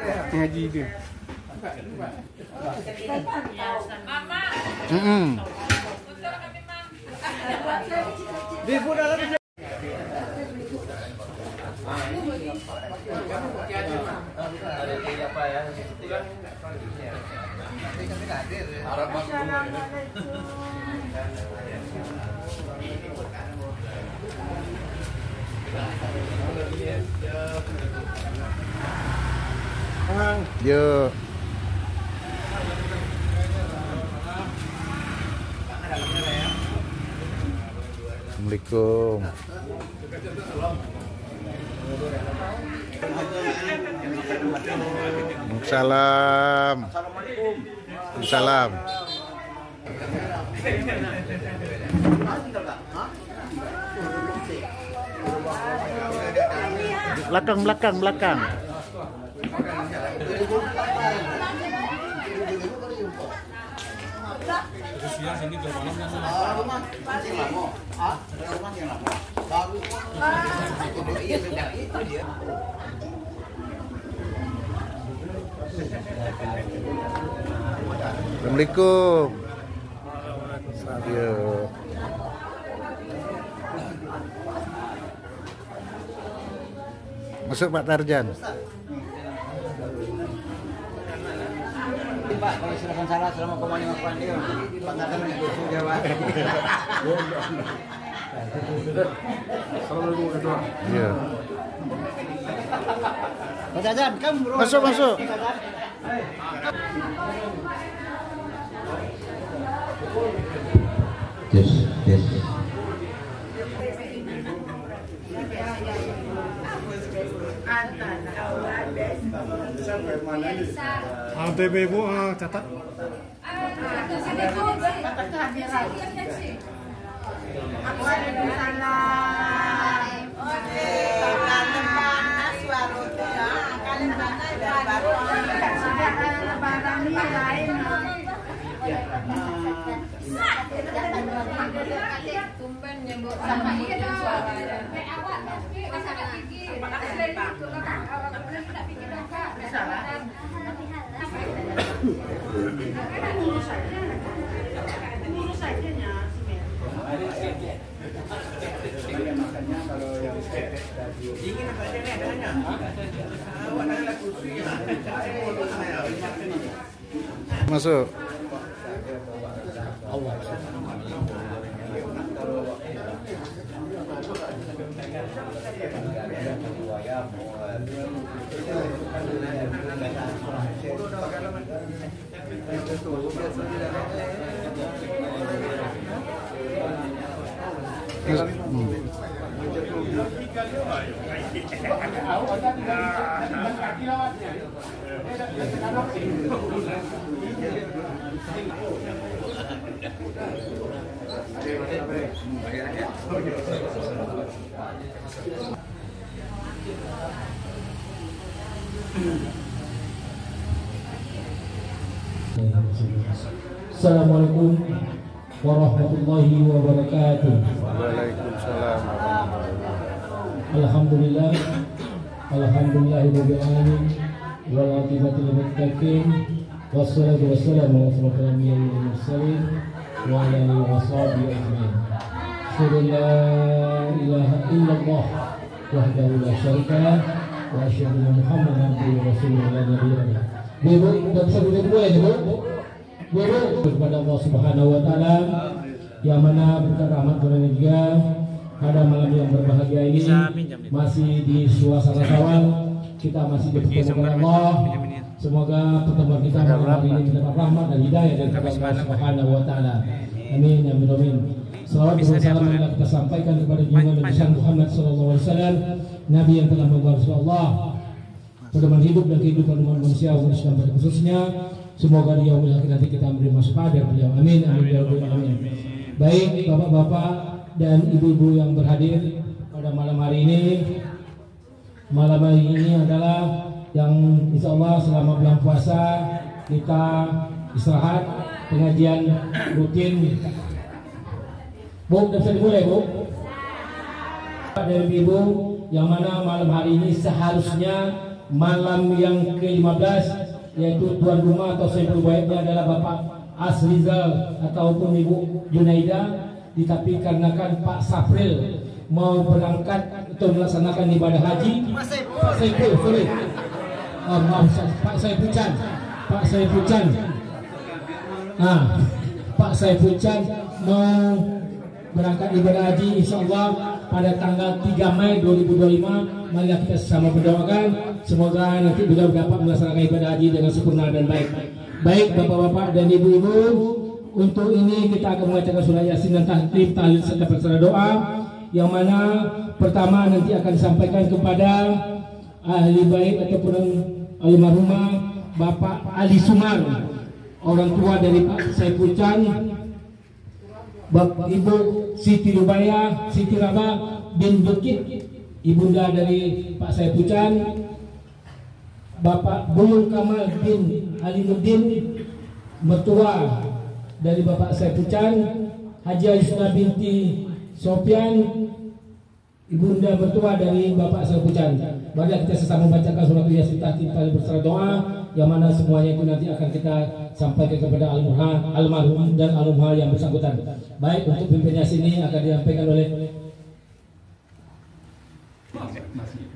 Ngaji dia. Di dalam. Yo. Assalamualaikum. Salam. Salam. Belakang. Assalamualaikum. Yo. Masuk Pak Tarjan. Pak, kalau silakan salah selama komanya ngapain dia. Pak Tarjan itu jawab. Assalamualaikum warahmatullahi. Iya. Pak Tarjan, kamu masuk. Yes. ATB Bu, catat. Tumben nyebut sama iya suaranya. Masuk. Assalamualaikum warahmatullahi wabarakatuh. Waalaikumsalam. Alhamdulillah, alhamdulillahirabbil alamin, wal aqibatu lil muttaqin, wassalatu wassalamu ala asyrofil anbiya'i wal mursalin wa ala alihi washabihi ajmain. Asyhadu an la ilaha illallah wahdahu la syarika lah wa asyhadu anna Muhammadan abduhu wa rasuluhu la nabiyya ba'dahu. Ibu, tidak bisa duduk dulu ya, Ibu. Kepada Allah Subhanahu wa taala yang mana berkat rahmat dan juga pada malam yang berbahagia ini masih di suasana Syawal, kita masih dipertemukan Allah. Semoga pertemuan kita malam hari ini mendapat rahmat dan hidayah dari Allah Subhanahu wa taala. Amin ya amin. Salawat dan salam yang kita sampaikan kepada junjungan Nabi Muhammad sallallahu alaihi wasallam, nabi yang telah membawa Allah pedoman hidup dan kehidupan umat manusia Islam pada khususnya. Semoga di yaumil akhir nanti kita menerima syafaat dari beliau. Amin ya rabbal alamin. Baik bapak-bapak dan ibu-ibu yang berhadir pada malam hari ini. Malam hari ini adalah yang insya Allah selama bulan puasa kita istirahat, pengajian rutin. Bu, bisa dimulai Bu. Dari ibu yang mana malam hari ini seharusnya malam yang ke-15, yaitu tuan rumah atau sampul baiknya adalah Bapak Asrizal ataupun Ibu Junaida. Tetapi karena kan Pak Sapril mau berangkat untuk melaksanakan ibadah haji, Pak Saifucan mau berangkat ibadah haji insyaallah pada tanggal 3 Mei 2025. Mari kita sama berdoakan semoga nanti beliau dapat melaksanakan ibadah haji dengan sempurna dan baik. Baik Bapak-bapak dan Ibu-ibu, untuk ini kita akan membacakan surah Yasin dan tahlil serta bersama doa, yang mana pertama nanti akan disampaikan kepada ahli bait ataupun almarhumah Bapak Ali Sumar, orang tua dari Pak Saifucan, Bapak Ibu Siti Rubaya, Siti Raba bin Bukit, ibunda dari Pak Saifucan, Bapak Bulu Kamal bin Alimuddin, mertua dari Bapak Saifucan, Haji Yusna binti Sofyan, ibunda mertua dari Bapak Saifucan. Mari kita sesama membacakan surat Yasin tahlil bersama doa, yang mana semuanya itu nanti akan kita sampaikan kepada almarhum dan almarhumah yang bersangkutan. Baik, untuk pimpin Yasin ini akan disampaikan oleh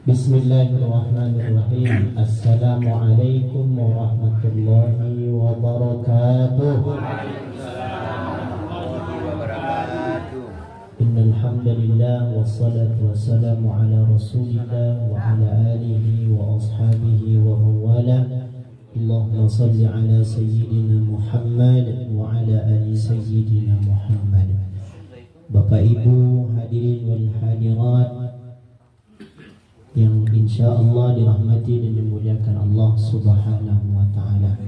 Bismillahirrahmanirrahim. Assalamualaikum warahmatullahi wabarakatuh. Innal hamdalillah wassalatu wassalamu ala rasulillah wa ala alihi wa ashabihi wa mawala. Allahumma salli ala sayyidina Muhammad wa ala ali sayyidina Muhammad. Bapak Ibu hadirin wal hadirat yang insya Allah dirahmati dan dimuliakan Allah Subhanahu wa ta'ala.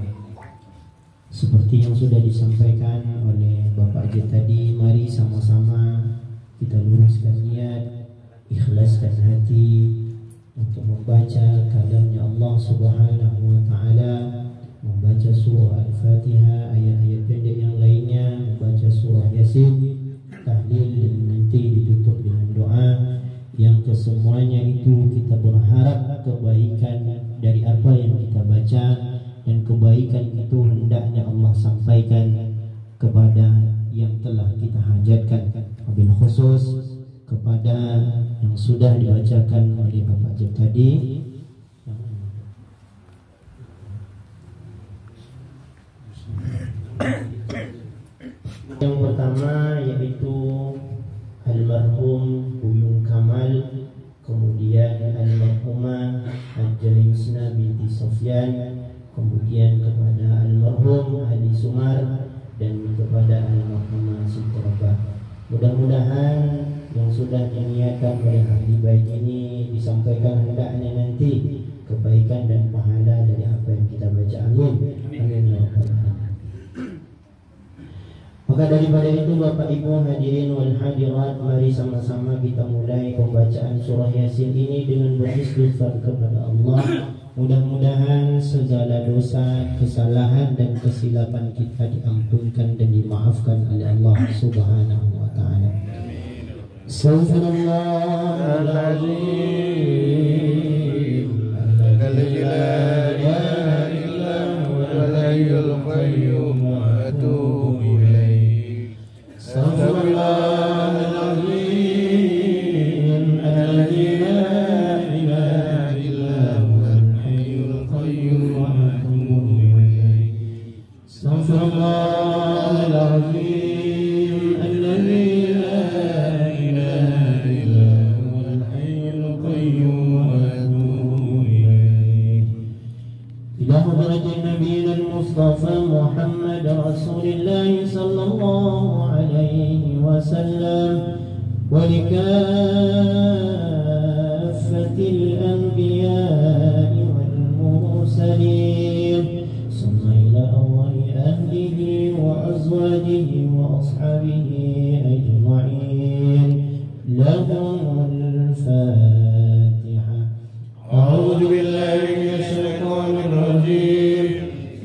Seperti yang sudah disampaikan oleh Bapak J tadi, mari sama-sama kita luruskan niat, ikhlaskan hati untuk membaca kalamnya Allah Subhanahu wa ta'ala, membaca surah Al-Fatihah, ayat-ayat pendek yang lainnya, membaca surah Yasin, tahlil, dan nanti ditutup dengan doa. Yang kesemuanya itu kita berharap kebaikan dari apa yang kita baca, dan kebaikan itu hendaknya Allah sampaikan kepada yang telah kita hajatkan, wabil khusus kepada yang sudah dibacakan oleh Bapak Jeb tadi. Yang pertama yaitu almarhum Buyung Kamal, kemudian almarhumah Hajjah Yusna binti Sofyan, kemudian kepada almarhum Ali Sumar, dan kepada almarhumah Siti Rabah. Mudah-mudahan yang sudah diniatkan oleh ahli bait ini disampaikan hendaknya nanti kebaikan dan pahala dari apa yang kita baca. Amin. Amin. Maka daripada itu Bapak Ibu hadirin wal hadirat, mari sama-sama kita mulai pembacaan surah Yasin ini dengan beristighfar kepada Allah. Mudah-mudahan segala dosa, kesalahan dan kesilapan kita diampunkan dan dimaafkan oleh Allah Subhanahu wa ta'ala. Astaghfirullahaladzim alladzi la ilaha illa huwal hayyul qayyum wa atubu ilaih. Astaghfirullahaladzim alladzi la ilaha illa huwal hayyul qayyum wa atubu ilaih. Astaghfirullahaladzim alladzi la ilaha illa huwal hayyul qayyum wa atubu ilaih. Ila hadratin nabiyil mustafa Muhammad Rasulillah sallallahu alaihi wasallam wa likaffatil anbiya'i wal mursalin, summa ila awwali ahlihi wa azwajihi wa ashabihi ajma'in. Lahumul Fatiha. A'udzu billahi minasy syaithanir rajim.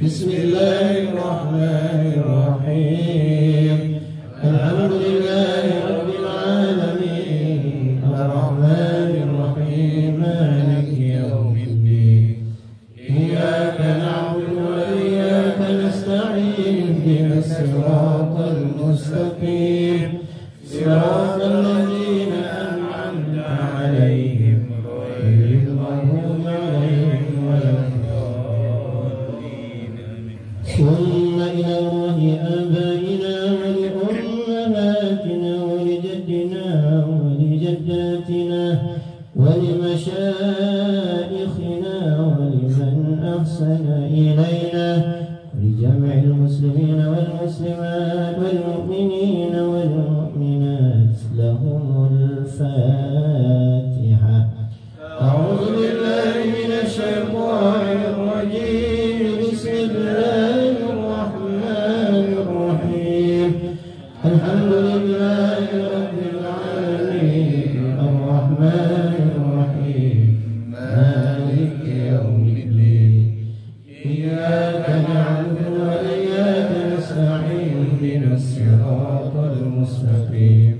Bismillahirrahmanirrahim. Alhamdulillahi rabbil alamin. Ar-rahmanir rahim. Maliki yaumiddin. الصراط المستقيم صراط الذين أنعمت عليهم غير المغضوب عليهم ولا الضالين. ثم إلى الله آبائنا ولأمهاتنا ولجدنا ولجداتنا ولمشائخنا ولمن أحسن إلينا ولجميع المسلمين والمسلمات والمؤمنين والمؤمنات لهم الفاتحة. أعوذ بالله من الشيطان الرجيم. بسم الله الرحمن الرحيم. الحمد لله رب العالمين الرحمن الرحيم مالك يوم الدين إياك نعبد وإياك نستعين اهدنا الصراط المستقيم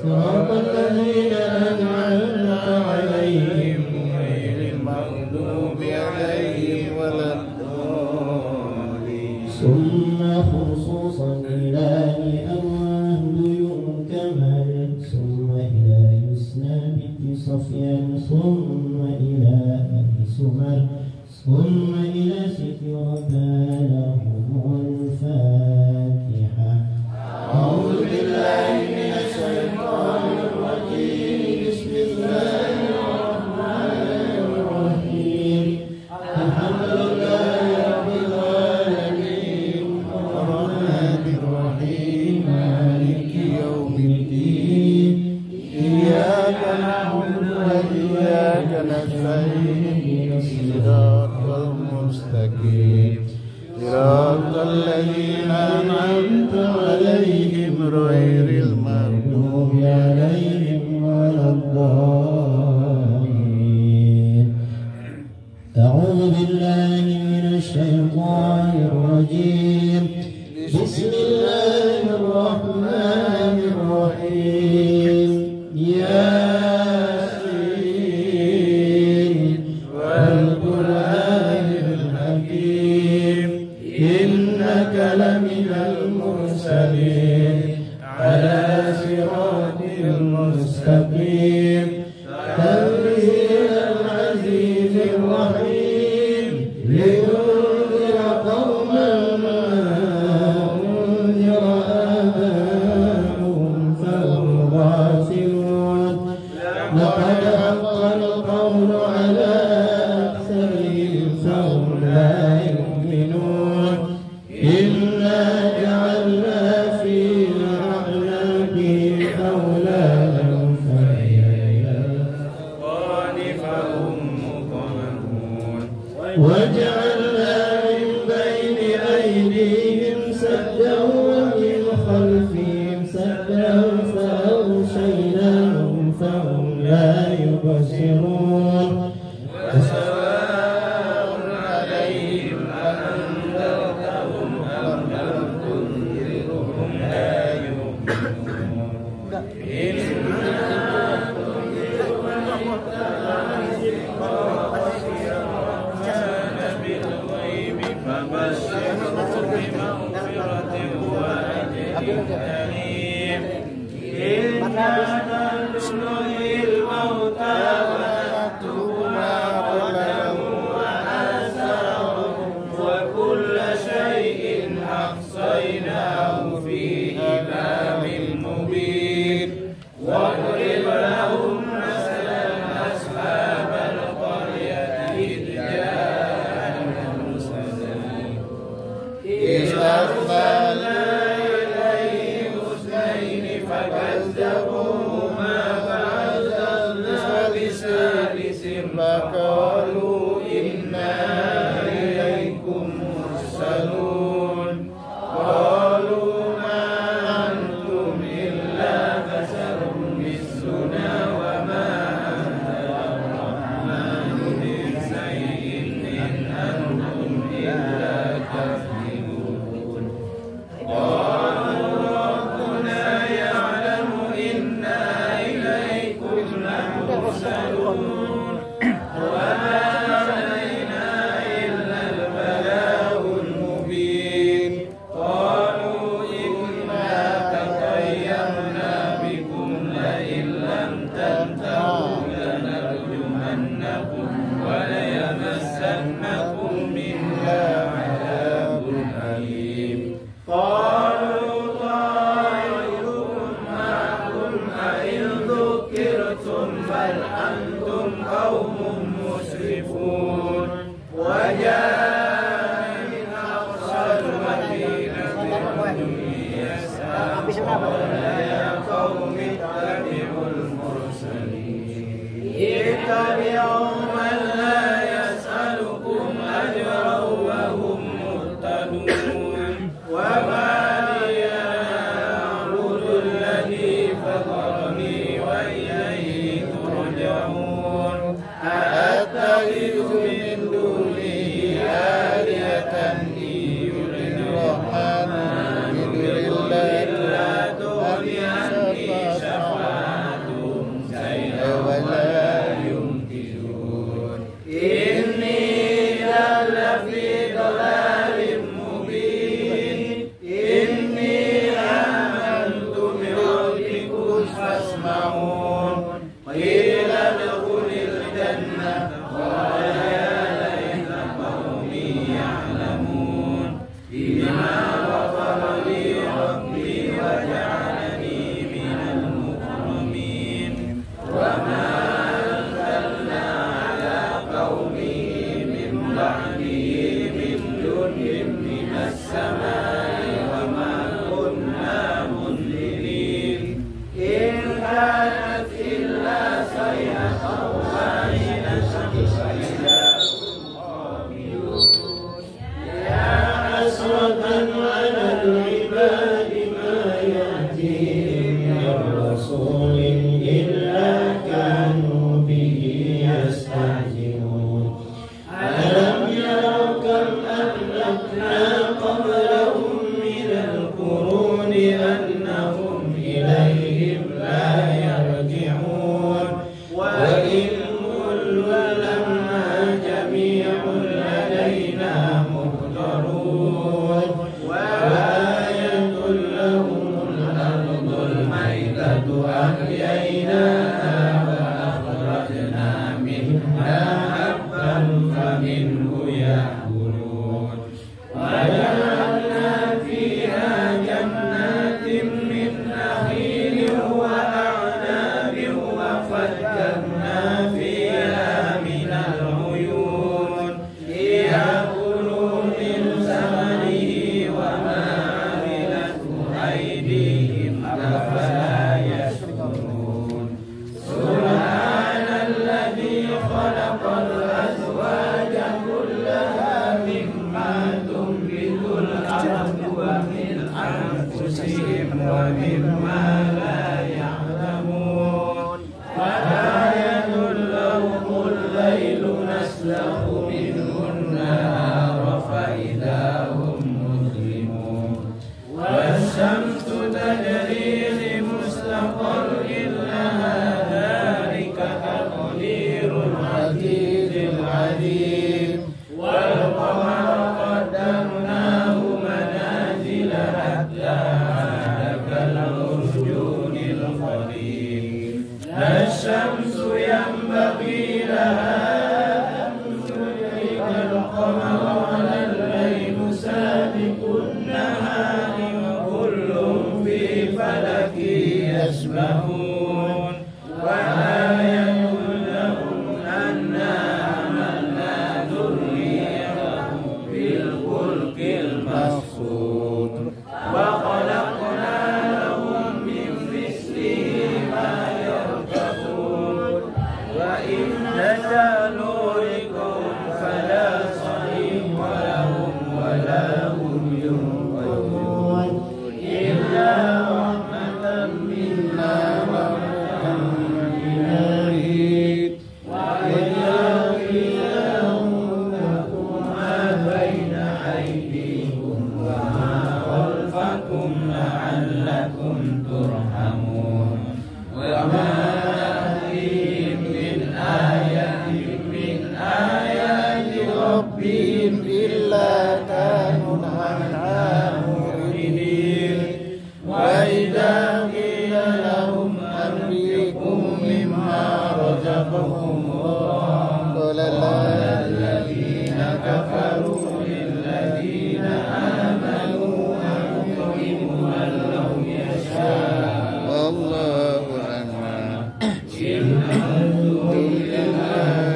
صراط الذين أنعمت عليهم غير المغضوب عليهم ولا الضالين. ثم خصوصا إلى الله يكمل ثم إلى يسنى بنت صفيان ثم إلى أبي سمر ثم إلى سترة لهم الفاتحة. أعوذ بالله من الشيطان الرجيم. بسم الله الرحمن الرحيم. الحمد لله رب العالمين الرحمن الرحيم مالك يوم الدين إياك نعبد وإياك نستعين الصراط المستقيم صراط الذين أنعمت عليهم غير المغضوب عليهم ولا الضالين. أعوذ بالله من الشيطان الرجيم. بسم الله الرحمن الرحيم. ياسين والقرآن الحكيم إنك لمن المرسلين على صراط مستقيم تنزيل العزيز الرحيم لتنذر قوما ما أنذر آباؤهم فهم غافلون. لقد حق القول على أكثرهم فهم لا يؤمنون. إنا جعلنا في أعناقهم أغلالا فهي إلى الأذقان فهم مقمحون. وجعلنا من بين أيديهم سدا ومن خلفهم سدا فأغشيناهم فهم لا يبصرون. وسواء عليهم أأنذرتهم أم لم تنذرهم لا يؤمنون. إنا تنذر من اتبع الرحمن بالغيب فبشره بمغفرة وأجر كريم. إنا نحن نحيي الموتى ونكتب ما قدموا وآثارهم وكل شيء أحصيناه في إمام مبين. واضرب لهم مثلا أصحاب القرية إذ جاءها المرسلون إذ أرسلنا إليهم اثنين فكذبوهما فعززنا بثالث فقالوا إنا إليكم مرسلون. قالوا ما أنتم إلا بشر مثلنا وما أنزل الرحمن من شيء إن أنتم إلا تكذبون. قالوا ربنا يعلم إنا إليكم لمرسلون وما علينا إلا البلاغ المبين. قال ليمسنكم منا عذاب أليم قالوا طائركم معكم أئن ذكرتم بل أنتم قوم مسرفون وجاء من أقصى المدينة يسعى قال يا قوم اتبعوا المرسلين اتبعوا من لا يسألكم أجرا وهم مهتدون وما لي أعبد الذي فطرني وإليه ترجعون أأتخذ من دونه آلهة إن يردني الرحمن بضر لا تغني عني شفاعتهم شيئا ولا ينقذون إني إذا لفي ضلال مبين إني آمنت بربكم فاسمعون قيل ادخل الجنة قال يا ليت قومي يعلمون بما غفر لي ربي وجعلني من المكرمين وما أنزلنا على قومه من بعده من جند من السماء وما كنا منزلين إن كانت إلا صيحة واحدة فإذا هم خامدون يا حسرة على العباد ما يأتيهم من رسول إلا كانوا به يستهزئون ألم يروا كم أهلكنا قبلهم من القرون أنهم إليهم لا يرجعون وإن كل لما جميع لدينا محضرون وآية لهم الأرض الميتة أحييناها وأخرجنا منها حبا فمنه يأكلون وجعلنا فيها جنات من نخيل وأعناب وفجرنا فيها من العيون ليأكلوا من ثمره وما عملته أيديهم أفلا يشكرون سبحان الذي خلق الأزواج كلها مما تنبت الأرض ومن أنفسهم ومما لا يعلمون وآية لهم الليل نسلخ منه النهار فإذا هم مظلمون والشمس تجري لمستقر لها ذلك تقدير العزيز العليم والقمر قدرناه منازل حتى عاد كالعرجون القديم لا الشمس ينبغي لها أن تدرك القمر ولا الليل سابق النهار وكل في فلك يسبحون وآية لهم أنا عملنا ذريتهم بالفلك المسخور وخلقنا لهم من مثله ما يركبون وإن نشأ نهلكهم فلا صريخ لهم ولا هم ينقذون إلا رحمة منا ورحمة من العيد وإذا قيل لهم اتقوا ما بين أيديكم وما خلفكم لعلكم ترحمون وما تأتيهم من آية من آيات ربهم إلا كانوا عنها معرضين وإذا قيل لهم أنفقوا مما رزقكم الله قال الذين كفروا للذين آمنوا أنطعم من لو يشاء والله أعلم إن أنتم إلا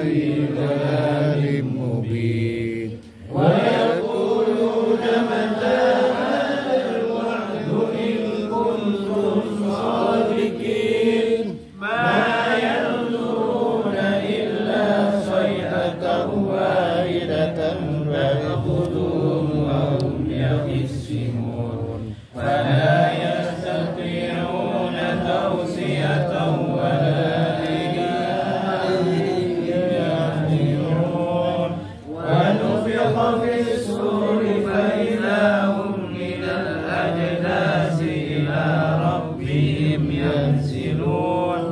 في ضلال مبين ويقولون متى هذا الوعد إن كنتم صادقين ما ينظرون إلا صيحة واحدة فيأخذهم وهم يخصمون فلا يستطيعون توصية ولا إلى أهلهم يرجعون ونفخ في الصور فإذا هم من الأجداث إلى ربهم ينسلون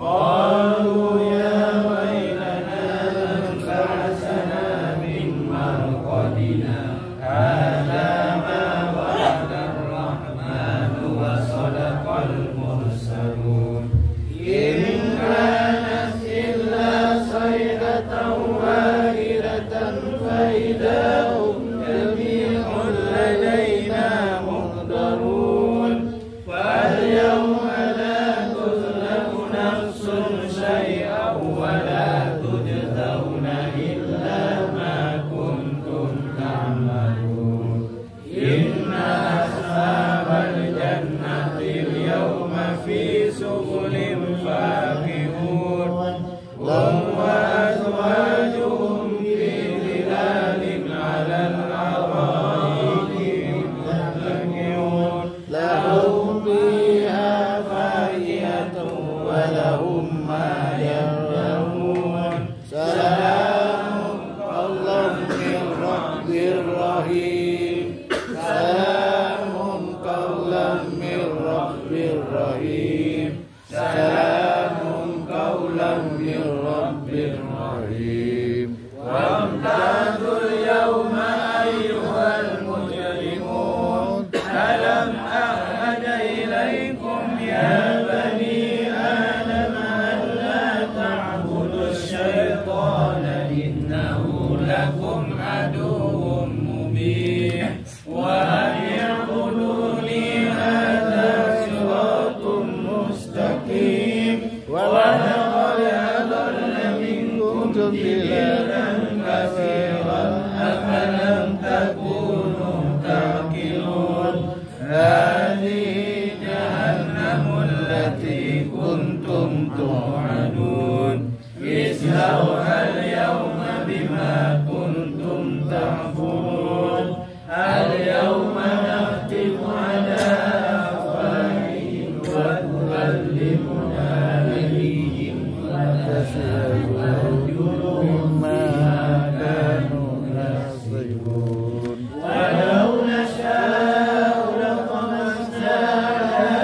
قالوا يا ويلنا من بعثنا من مرقدنا هذا ما وعد الرحمن وصدق المرسلون إن كانت إلا صيحة واحدة فإذا هم جميع لدينا محضرون فاليوم لا تظلم نفس شيئا ولا تجزون إلا ما كنتم تعملون إن أصحاب الجنة اليوم في سبل فاكهون هم وأزواجهم في ظلال على الأرائك متكئون لهم فيها فاكهة ولهم ما يدعون سلام قولا من رب رحيم سلام قولا من رب رحيم سلام قولا من رب رحيم وامتازوا اليوم أيها المجرمون ألم أعهد إليكم يا بني آدم ألا تعبدوا الشيطان إنه لكم عدو مبين وأن اعبدوني هذا صراط مستقيم ولقد أضل منكم جبلا كثيرا أفلم تكونوا تعقلون هذه جهنم التي كنتم توعدون اصلوها اليوم بما كنتم تكفرون اليوم نختم على أفواههم وتكلمنا أيديهم وتشهد أرجلهم ما كانوا يكسبون ولو نشاء لطمسنا على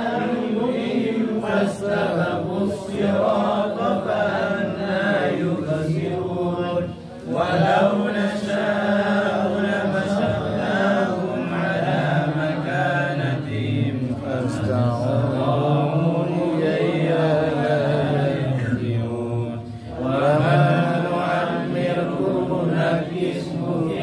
أعينهم فاستبقوا الصراط فأنى يبصرون ولو نشاء لمسخناهم على مكانتهم فاستطاعوا إليها لا يرجعون وما نعمره نكسه في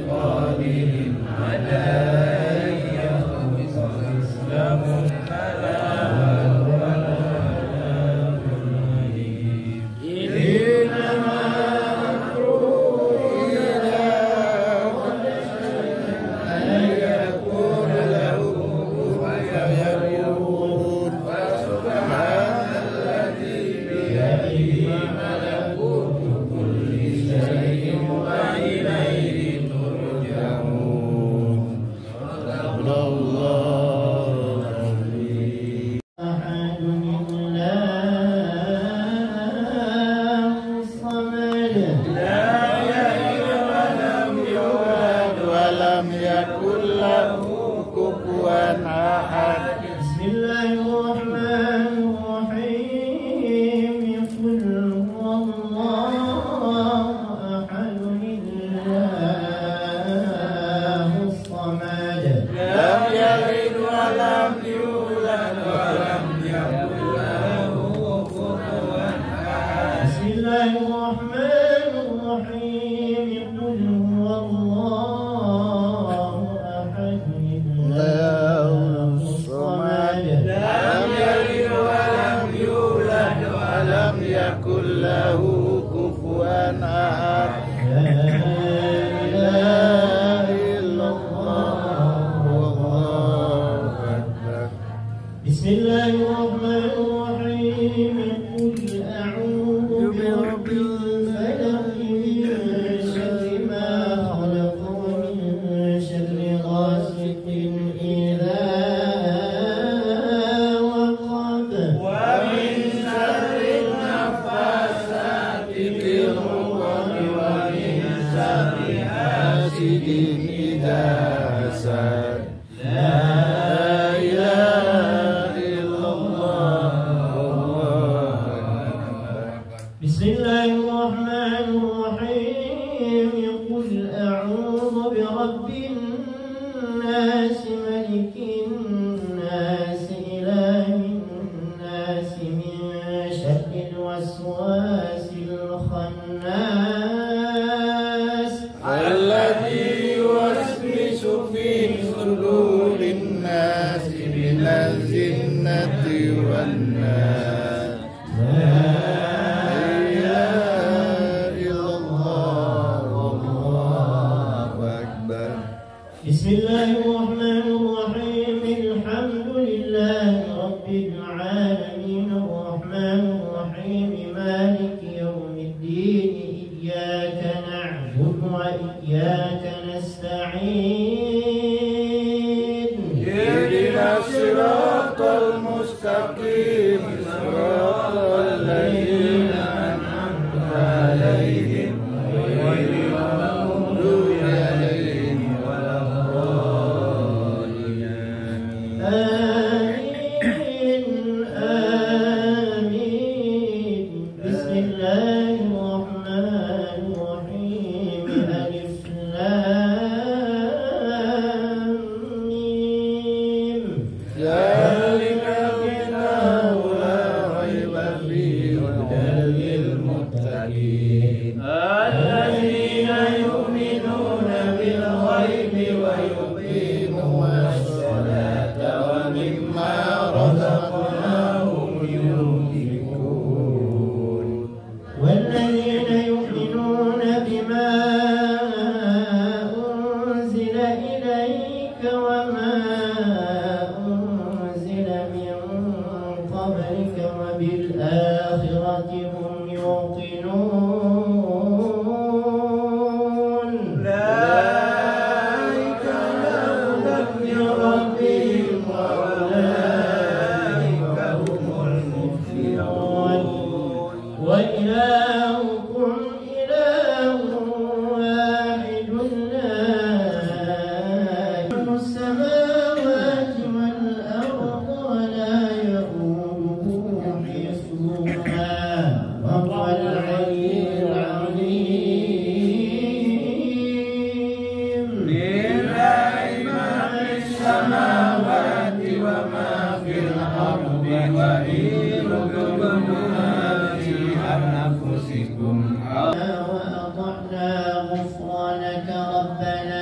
بقادر على أن يخلق إسلام فلا ولا إنما أمره إذا أن يكون له كفوا فيكون فسبحان الذي بيده ملكوت كل شيء وإليه ترجعون. صدق الله العظيم. أحد الله الصمد لا يلد ولم يولد ولم يكن له كفوا أحد. بسم الله الرحمن الرحيم قل هو الله أحد الله الصمد لم يلد ولم يولد ولم يكن له كفوا أحد. بسم الله الرحمن الرحيم قل هو الله أحد الله الصمد لم يلد ولم يولد ولم يكن له كفوا أحد. لا إله إلا الله والله أكبر. بسم الله الرحمن الرحيم قل أعوذ برب الفلق من شر ما خلق ومن شر غاسق إذا وقب ومن شر النفاثات في العقد ومن شر حاسد إذا حسد. لا إله إلا الله والله أكبر. بسم الله الرحمن الرحيم قل أعوذ برب الناس ملك الناس إله الناس من شر الوسواس الخناس الذي يوسوس في صدور الناس من الجنة والناس. لا إله إلا الله والله أكبر. بسم الله الرحمن الرحيم الحمد لله رب العالمين الرحمن الرحيم مالك يوم الدين إياك نعبد وإياك نستعين اهدنا الصراط المستقيم صراط الذين أنعمت عليهم غير المغضوب عليهم ولا الضالين. آمين آمين. بسم الله الرحمن الرحيم ألف لام ميم. ذلك الكتاب لا ريب فيه هدى للمتقين الذين يؤمنون بالغيب ويقيمون الصلاة ومما رزقناهم ينفقون. والذين يؤمنون بما أنزل إليك وما أنزل من قبلك وبالآخرة هم يوقنون. أولئك لهم من ربهم وأولئك هم المفلحون. وإلهكم إله واحد لا يؤوده السماوات والأرض ولا يؤوده حفظهما وهو العلي العظيم. لله ما في السماوات وما في الأرض وإن تبدوا ما في أنفسكم وأطعنا غفرانك ربنا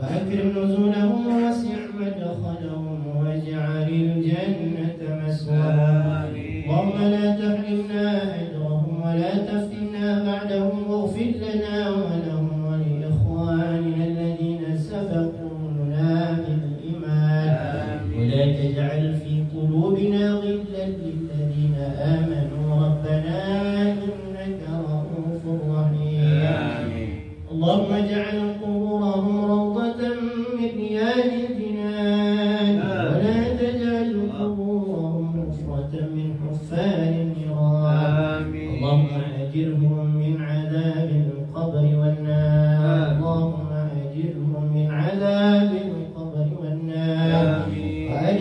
وأكرم نزولهم ووسع مدخلهم واجعل الجنة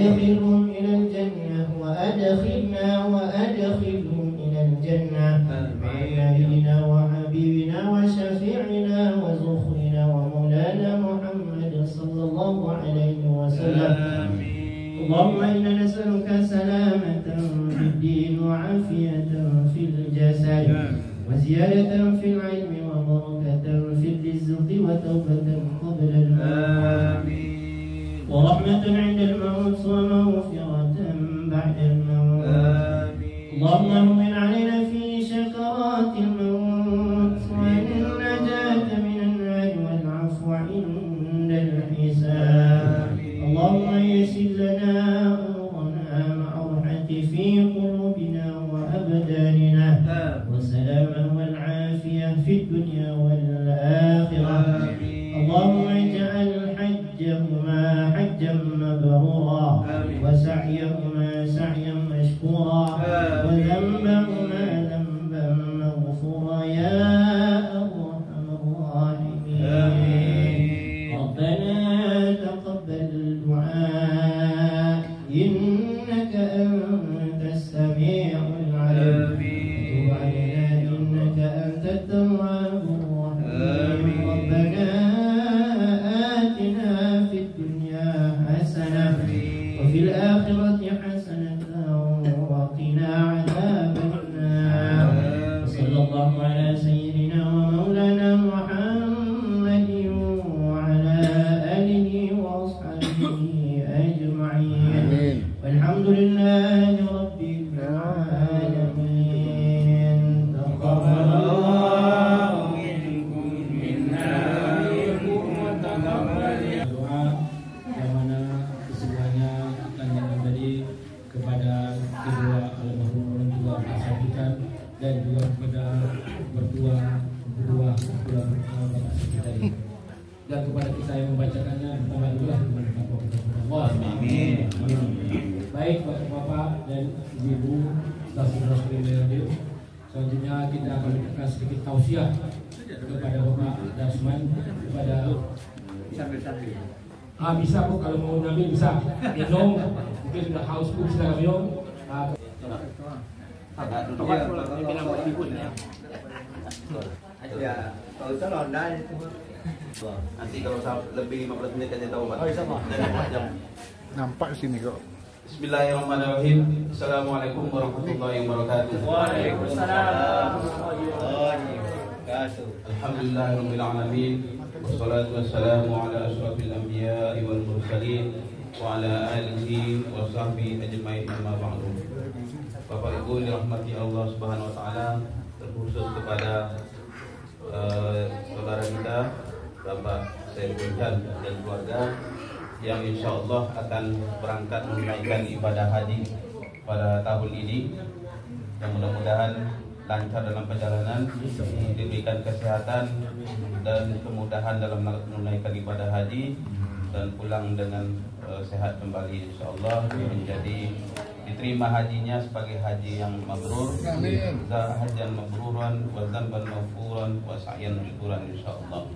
وأدخلهم إلى الجنة وأدخلهم إلى الجنة مع نبينا وحبيبنا وشفيعنا وزخرنا ومولانا محمد صلى الله عليه وسلم. اللهم إنا نسألك سلامة في الدين وعافية في الجسد وزيادة في العلم وبركة في الرزق وتوبة قبل الموت ورحمة عند الموت ومغفرة بعد الموت. اللهم هون علينا في شكرات الموت والنجاة من النار والعفو عند الحساب. اللهم يسر لنا أمورنا مع الراحة في قلوبنا وأبداننا والسلامة والعافية في الدنيا والآخرة. اللهم اجعل حجهما حجا مبرورا وسعيهما سعيا مشكورا وذنبهما ذنبا مغفورا يا أرحم الراحمين. ربنا تقبل دعاء إنك أنت السميع العليم وتب علينا إنك أنت التواب الرحيم. ربنا آتنا في الدنيا حسنة وفي الآخرة حسنة وقنا عذاب النار. وصلى الله على سيدنا ومولانا محمد وعلى آله وأصحابه أجمعين والحمد لله رب العالمين. تقبل الله منكم منا doa yang mana kesemuanya akan kembali kepada kedua almarhum orang tua Pak Sabikan dan juga kepada berdua Bapak Sekretari dan kepada kita yang membacakannya pertama itulah kepada Allah. Amin. Baik Bapak dan Ibu stasiun radio. Selanjutnya kita akan memberikan sedikit tausiah kepada Bapak Dasman kepada bisa kok kalau mau ngambil bisa minum mungkin sudah haus pun silakan minum. Ya, kalau bisa londa nanti kalau lebih 15 menit aja tahu Pak. Jam. Nampak sini kok. Bismillahirrahmanirrahim. Assalamualaikum warahmatullahi wabarakatuh. Waalaikumsalam warahmatullahi wabarakatuh. Alhamdulillahirabbil alamin. Wassalatu wassalamu ala asyrafil anbiya'i wal mursalin wa ala alihi wa sahbihi ajma'in amma ba'du. Bapak Ibu dirahmati Allah Subhanahu wa taala, terkhusus kepada saudara kita Bapak Saiful Khan dan keluarga yang insya Allah akan berangkat menunaikan ibadah haji pada tahun ini, yang mudah-mudahan lancar dalam perjalanan, diberikan kesehatan dan kemudahan dalam menunaikan ibadah haji dan pulang dengan sehat kembali insya Allah, menjadi diterima hajinya sebagai haji yang mabrur, hajian mabruran wa dzanban maghfuran wa sa'yan mashkuran insya Allah.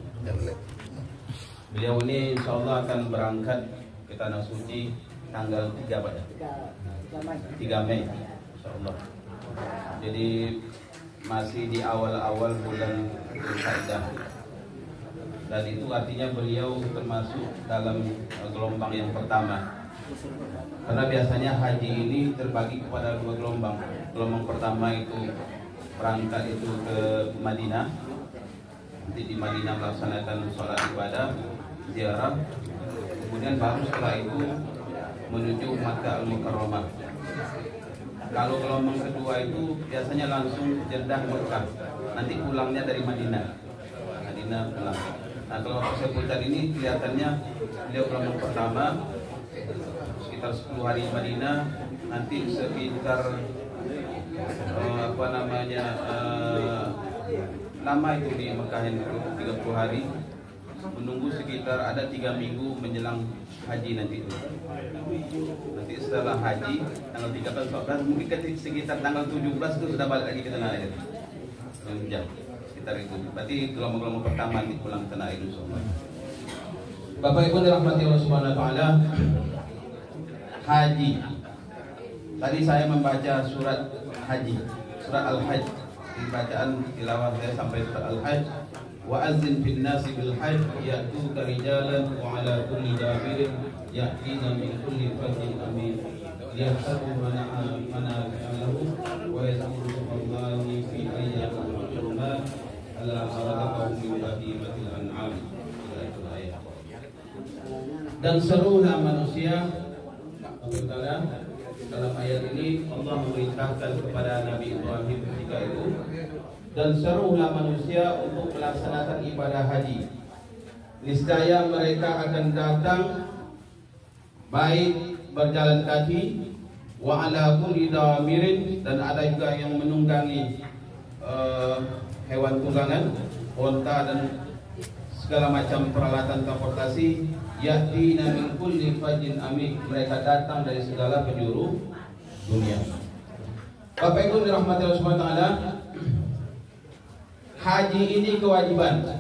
Beliau ini insya Allah akan berangkat ke Tanah Suci tanggal 3 pada 3 Mei insya Allah. Jadi masih di awal-awal bulan Dzulhijjah, dan itu artinya beliau termasuk dalam gelombang yang pertama. Karena biasanya haji ini terbagi kepada 2 gelombang. Gelombang pertama itu berangkat itu ke Madinah, nanti di Madinah melaksanakan sholat ibadah ziarah, kemudian baru setelah itu menuju Makkah Al-Mukarramah. Kalau gelombang kedua itu biasanya langsung Jeddah Mekah, nanti pulangnya dari Madinah pulang. Nah kalau sebutan ini kelihatannya beliau gelombang pertama sekitar 10 hari di Madinah, nanti sekitar lama itu di Mekah yang 30 hari, menunggu sekitar ada 3 minggu menjelang haji nanti itu. Nanti setelah haji tanggal 13-14 mungkin sekitar tanggal 17 itu sudah balik lagi ke tanah air. Jam sekitar itu. Berarti gelombang-gelombang pertama nanti pulang ke tanah air insyaallah. Bapak Ibu dirahmati Allah Subhanahu wa taala. haji. Tadi saya membaca surat haji, surat Al-Hajj. Di bacaan tilawah saya sampai surat Al-Hajj. Wa azzin fil nasi bil hajj ya'tuka rijalan wa ala kulli dabirin ya'tina min kulli fajjin amin. Yahsabu mana'alahu wa yazkuru Allahi fi ayyamin ma'lumat ala khalaqahu min bahimatil an'am. Dan serulah manusia. Dalam ayat ini Allah memerintahkan kepada Nabi Ibrahim ketika itu, dan serulah manusia untuk melaksanakan ibadah haji. Niscaya mereka akan datang baik berjalan kaki, wa ala kulli damirin, dan ada juga yang menunggangi hewan tunggangan, onta dan segala macam peralatan transportasi. Yatina min kulli fajin amik, mereka datang dari segala penjuru dunia. Bapak Ibu dirahmati Allah Subhanahu wa taala, haji ini kewajiban.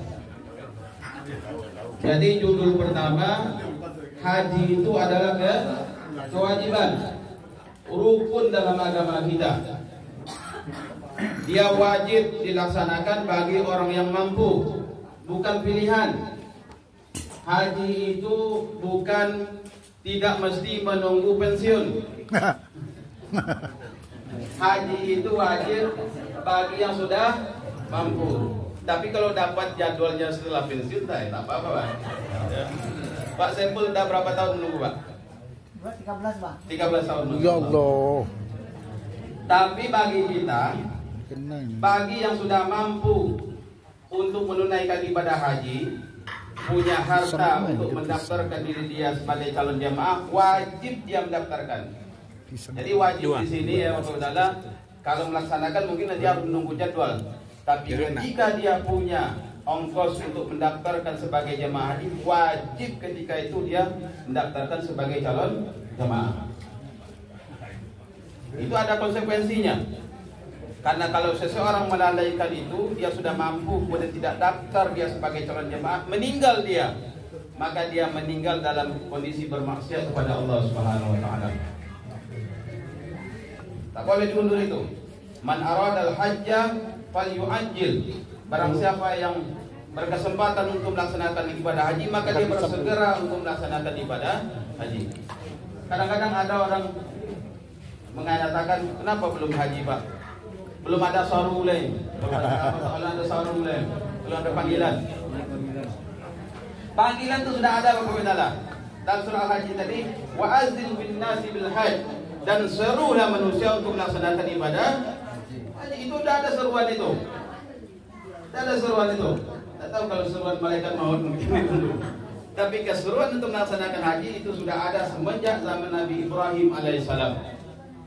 Jadi judul pertama, haji itu adalah kewajiban, rukun dalam agama kita. Dia wajib dilaksanakan bagi orang yang mampu, bukan pilihan. Haji itu bukan tidak mesti menunggu pensiun. Haji itu wajib bagi yang sudah mampu. Tapi kalau dapat jadwalnya setelah pensiun, tak apa-apa, Pak. Ya. Pak Saiful udah berapa tahun menunggu, Pak? 13, Pak. 13 tahun menunggu. Ya Allah. Tapi bagi kita, bagi yang sudah mampu untuk menunaikan ibadah haji, punya harta untuk mendaftarkan diri dia sebagai calon jamaah, wajib dia mendaftarkan. Jadi wajib di sini ya Bapak Saudara, kalau melaksanakan mungkin dia harus menunggu jadwal. Tapi ketika dia punya ongkos untuk mendaftarkan sebagai jamaah haji, wajib ketika itu dia mendaftarkan sebagai calon jamaah. Itu ada konsekuensinya. Karena kalau seseorang melalaikan itu, dia sudah mampu kemudian tidak daftar dia sebagai calon jemaah, meninggal dia, maka dia meninggal dalam kondisi bermaksiat kepada Allah Subhanahu wa taala. Tak boleh diundur itu. Man aradal hajja falyu'ajjil. Barang siapa yang berkesempatan untuk melaksanakan ibadah haji, maka dia bersegera untuk melaksanakan ibadah haji. Kadang-kadang ada orang mengatakan, kenapa belum haji, Pak? Belum ada sarung lain. Kalau ada sarung lain, belum ada panggilan. Panggilan itu sudah ada Bapak Saudara. Dalam surah Al-Hajj tadi, wa azzin bin nasi bil hajj, dan serulah manusia untuk melaksanakan ibadah haji. Itu sudah ada seruan itu. Tidak ada seruan itu. Tak tahu kalau seruan malaikat maut mungkin itu. Tapi keseruan untuk melaksanakan haji itu sudah ada semenjak zaman Nabi Ibrahim alaihissalam.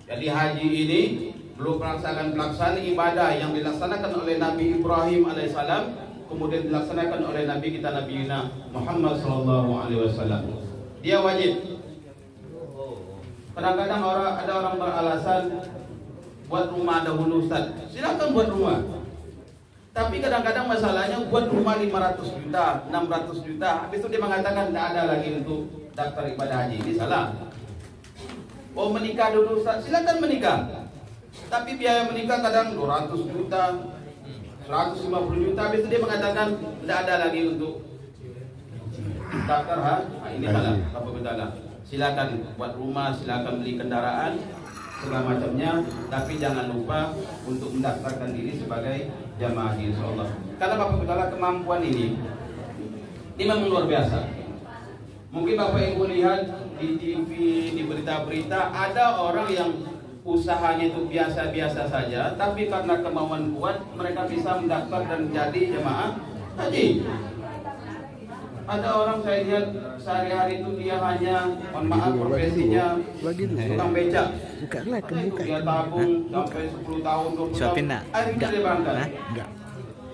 Jadi haji ini belum pelaksanaan ibadah yang dilaksanakan oleh Nabi Ibrahim alaihissalam, kemudian dilaksanakan oleh Nabi kita Nabi Muhammad sallallahu alaihi wasallam. Dia wajib. Kadang-kadang ada orang beralasan buat rumah dahulu, Ustaz. Silakan buat rumah. Tapi kadang-kadang masalahnya buat rumah 500 juta, 600 juta, habis itu dia mengatakan tidak ada lagi untuk daftar ibadah haji. Ini salah. Oh, menikah dulu, Ustaz. Silakan menikah. Tapi biaya menikah kadang 200 juta, 150 juta, habis itu dia mengatakan tidak ada lagi untuk daftar ini salah, Bapak Saudara. Silakan buat rumah, silakan beli kendaraan, segala macamnya, tapi jangan lupa untuk mendaftarkan diri sebagai jamaah haji insyaallah. Karena Bapak Saudara, kemampuan ini memang luar biasa. Mungkin Bapak Ibu lihat di TV, di berita-berita, ada orang yang usahanya itu biasa-biasa saja, tapi karena kemauan kuat mereka bisa mendaftar dan jadi jemaah haji. Ada orang saya lihat sehari-hari itu dia hanya, mohon maaf, profesinya tukang becak. Dia tabung sampai 10 tahun, 20 tahun. Akhirnya dia berangkat.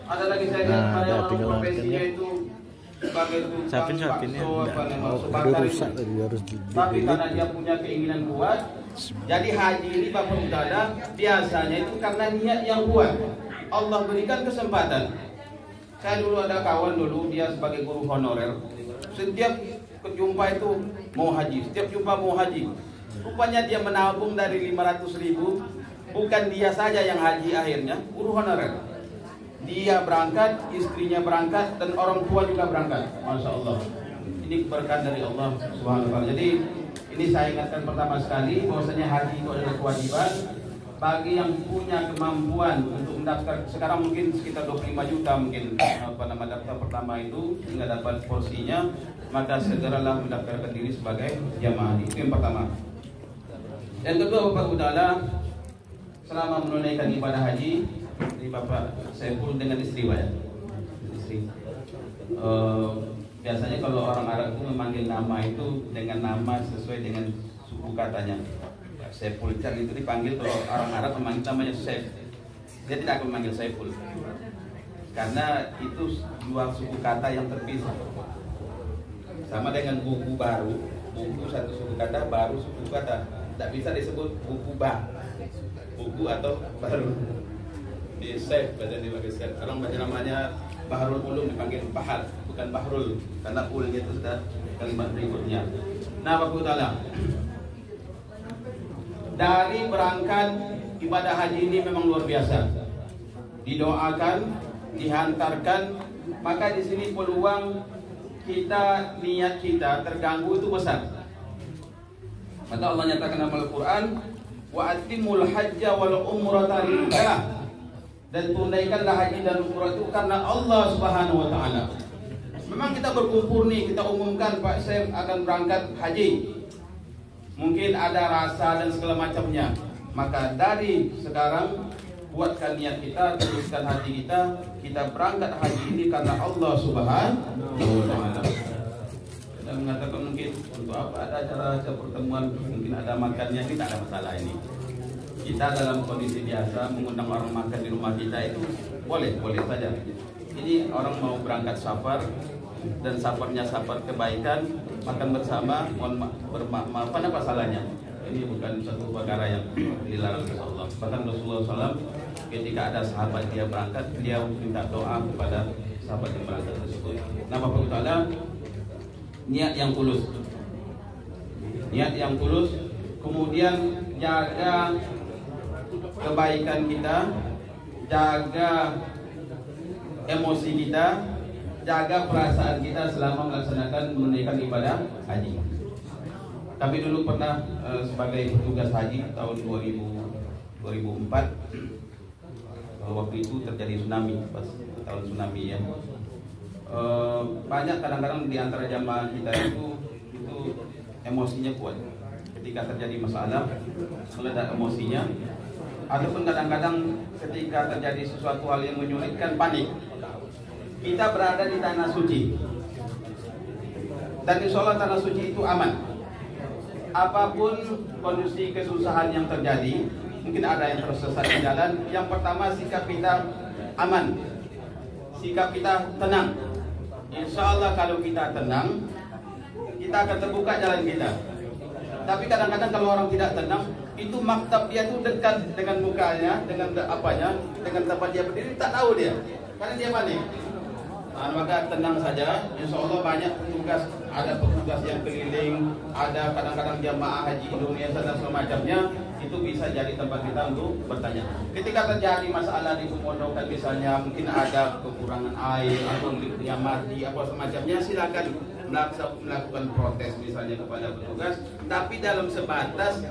Ada lagi saya lihat ada orang profesinya itu sebagai tukang bakso, tapi karena dia punya keinginan kuat. Jadi haji ini Bapak Saudara biasanya itu karena niat yang kuat, Allah berikan kesempatan. Saya dulu ada kawan dulu, dia sebagai guru honorer. Setiap jumpa itu mau haji, setiap jumpa mau haji. Rupanya dia menabung dari 500.000. Bukan dia saja yang haji akhirnya, guru honorer. Dia berangkat, istrinya berangkat, dan orang tua juga berangkat. Masya Allah. Ini keberkahan dari Allah Subhanahu wa Ta'ala. Jadi ini saya ingatkan pertama sekali bahwasanya haji itu adalah kewajiban bagi yang punya kemampuan untuk mendaftar. Sekarang mungkin sekitar 25 juta mungkin daftar pertama itu hingga dapat porsinya, maka segeralah mendaftarkan diri sebagai jamaah. Itu yang pertama. Yang kedua, Bapak Udala, selama menunaikan ibadah haji, ini Bapak Saiful dengan istri, Pak ya? Istri. Biasanya kalau orang Arab itu memanggil nama itu dengan nama sesuai dengan suku katanya. Saiful itu dipanggil, kalau orang Arab memanggil namanya Saif. Dia tidak akan memanggil Saiful karena itu dua suku kata yang terpisah. Sama dengan buku baru, buku satu suku kata, baru suku kata. Tidak bisa disebut buku buku atau baru. Di Saif baca dibagiskan. Orang baca namanya Bahrul Ulum dipanggil Bahar, bukan Bahrul, karena ulnya itu sudah kalimat berikutnya. Nah, Bapak Ta'ala, dari berangkat ibadah haji ini memang luar biasa. Didoakan, dihantarkan, maka di sini peluang kita, niat kita terganggu itu besar. Maka Allah nyatakan dalam Al-Quran, wa atimul hajja wal umrata lillah, dan tunaikanlah haji dan umrah itu karena Allah Subhanahu wa Ta'ala. Memang kita berkumpul nih, kita umumkan Pak Syekh akan berangkat haji. Mungkin ada rasa dan segala macamnya. Maka dari sekarang buatkan niat kita, tuliskan hati kita berangkat haji ini karena Allah Subhanahu wa Ta'ala. Kita mengatakan mungkin untuk apa ada acara pertemuan, mungkin ada makannya, ini tak ada masalah ini. Kita dalam kondisi biasa mengundang orang makan di rumah kita itu boleh saja. Ini orang mau berangkat safar dan safarnya safar kebaikan, makan bersama, bermaaf, apa salahnya? Ini bukan satu perkara yang dilarang oleh Allah. Bahkan Rasulullah SAW ketika ada sahabat dia berangkat, dia minta doa kepada sahabat yang berangkat tersebut. Nah, Bapak Ta'ala, niat yang tulus, kemudian jaga kebaikan kita, jaga emosi kita, jaga perasaan kita selama melaksanakan menunaikan ibadah haji. Kami dulu pernah sebagai petugas haji tahun 2004. Waktu itu terjadi tsunami, pas tahun tsunami ya. Banyak kadang-kadang di antara jamaah kita itu emosinya kuat. Ketika terjadi masalah, meledak emosinya. Ataupun kadang-kadang ketika terjadi sesuatu hal yang menyulitkan, panik. Kita berada di tanah suci, dan insya Allah tanah suci itu aman. Apapun kondisi kesusahan yang terjadi, mungkin ada yang tersesat di jalan. Yang pertama, sikap kita aman, sikap kita tenang. Insya Allah kalau kita tenang, kita akan terbuka jalan kita. Tapi kadang-kadang kalau orang tidak tenang, itu maktab dia itu dekat dengan mukanya, dengan apanya, dengan tempat dia berdiri, tak tahu dia, karena dia panik. Nah, maka tenang saja. Insya Allah banyak petugas, ada petugas yang keliling, ada kadang-kadang jamaah haji Indonesia dan semacamnya. Itu bisa jadi tempat kita untuk bertanya. Ketika terjadi masalah di pemondokan misalnya, mungkin ada kekurangan air atau listriknya mati apa semacamnya, silakan melakukan protes misalnya kepada petugas, tapi dalam sebatas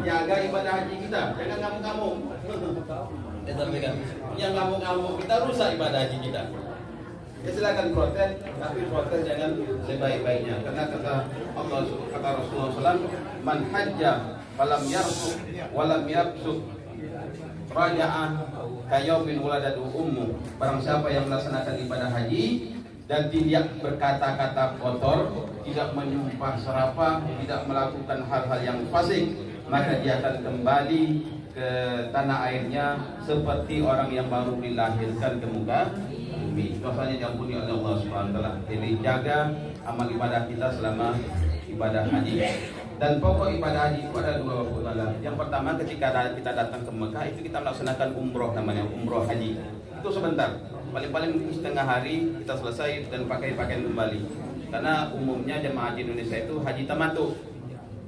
jaga ibadah haji kita. Jangan ngamuk-ngamuk. Yang ngamuk-ngamuk kita rusak ibadah haji kita. Ya silakan protes, tapi protes jangan sebaik-baiknya. Karena kata Allah, kata Rasulullah SAW, man hajja falam yarfuk walam yabsuk raja'ah kayaumin waladatu ummu. Barang siapa yang melaksanakan ibadah haji dan tidak berkata-kata kotor, tidak menyumpah serapah, tidak melakukan hal-hal yang fasik, maka dia akan kembali ke tanah airnya seperti orang yang baru dilahirkan ke muka bumi. Dosanya diampuni oleh Allah Subhanahu wa Ta'ala. Jadi jaga amal ibadah kita selama ibadah haji. Dan pokok ibadah haji itu ada dua waktu. Yang pertama, ketika kita datang ke Mekah, itu kita melaksanakan umroh, namanya umroh haji. Itu sebentar, paling-paling setengah hari kita selesai dan pakai pakaian kembali. Karena umumnya jemaah haji Indonesia itu haji tamattu.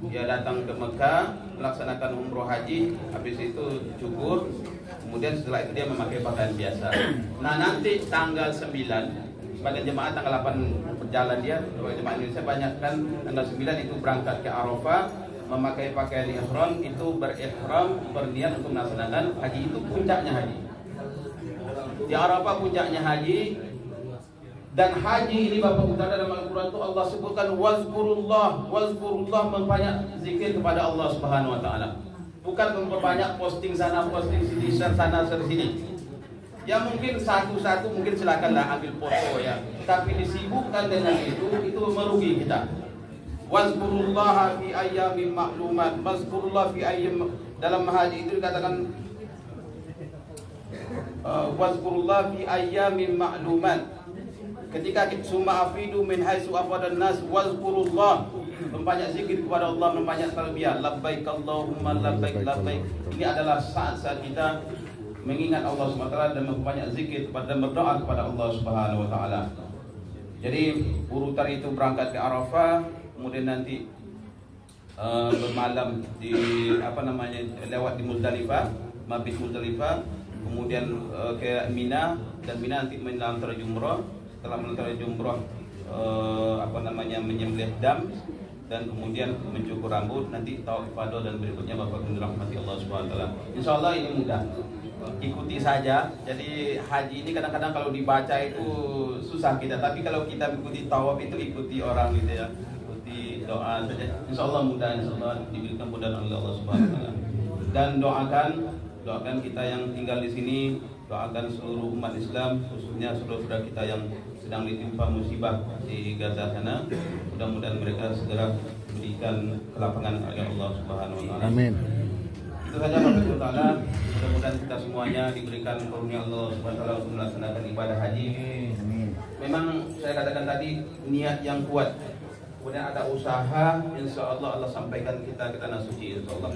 dia datang ke Mekah melaksanakan umroh haji, habis itu cukur, kemudian setelah itu dia memakai pakaian biasa. Nah nanti tanggal 9, sebagian jemaah tanggal 8 berjalan dia, jemaah Indonesia banyak kan, tanggal 9 itu berangkat ke Arafah, memakai pakaian ihram, itu berihram, berniat untuk melaksanakan haji. Itu puncaknya haji. Di Arafah puncaknya haji. Dan haji ini Bapak Ibu dalam Al-Quran itu Allah sebutkan wazkurullah, memperbanyak zikir kepada Allah Subhanahu Wa Taala. Bukan memperbanyak posting sana, posting sini, share sana, share sini. Ya mungkin satu-satu mungkin silakanlah ambil foto ya. Tapi disibukkan dengan itu merugi kita. Wazkurullah fi ayyamin ma'lumat. Wazkurullah fi ayyam, dalam haji itu dikatakan wazkurullah fi ayyamin ma'lumat. Ketika summa afidu min haitsu afadan nas wazkurullah, memperbanyak zikir kepada Allah, memperbanyak talbiyah, labbaik Allahumma labbaik labbaik. Ini adalah saat-saat kita mengingat Allah Subhanahu wa taala dan memperbanyak zikir dan berdoa kepada Allah Subhanahu wa taala. Jadi urutan itu berangkat ke Arafah, kemudian nanti bermalam di lewat di Muzdalifah, mabit Muzdalifah, kemudian ke Mina, dan Mina nanti melantar jumrah. Setelah melantar jumrah menyembelih dam, dan kemudian mencukur rambut, nanti tawaf ifadah, dan berikutnya Bapak Ibu rahmati Allah Subhanahu wa taala. Insyaallah ini mudah. Ikuti saja. Jadi haji ini kadang-kadang kalau dibaca itu susah kita, tapi kalau kita ikuti tawaf itu ikuti orang gitu ya. Ikuti doa saja. Insyaallah mudah, insyaallah diberikan kemudahan oleh Allah Subhanahu wa taala. Dan doakan kita yang tinggal di sini, doakan seluruh umat Islam, khususnya saudara-saudara kita yang sedang ditimpa musibah di Gaza sana. Mudah-mudahan mereka segera diberikan kelapangan oleh Allah Subhanahu wa taala. Amin. Itu saja Bapak Ibu taala. Mudah-mudahan kita semuanya diberikan karunia Allah Subhanahu wa taala untuk melaksanakan ibadah haji. Amin. Memang saya katakan tadi, niat yang kuat, kemudian ada usaha, insya Allah Allah sampaikan kita ke tanah suci, insya Allah.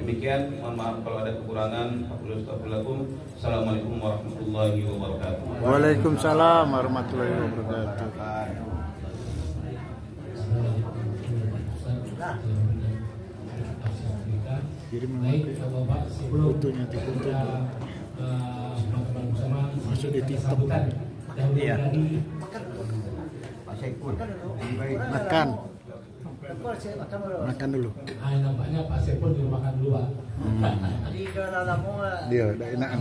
Demikian, mohon maaf kalau ada kekurangan. Assalamualaikum warahmatullahi wabarakatuh. Waalaikumsalam warahmatullahi wabarakatuh. Kirim fotonya di masuk di TikTok. Iya. Makan dulu. Nampaknya Pak Sepul di makan dulu, Pak. Dia udah enakan.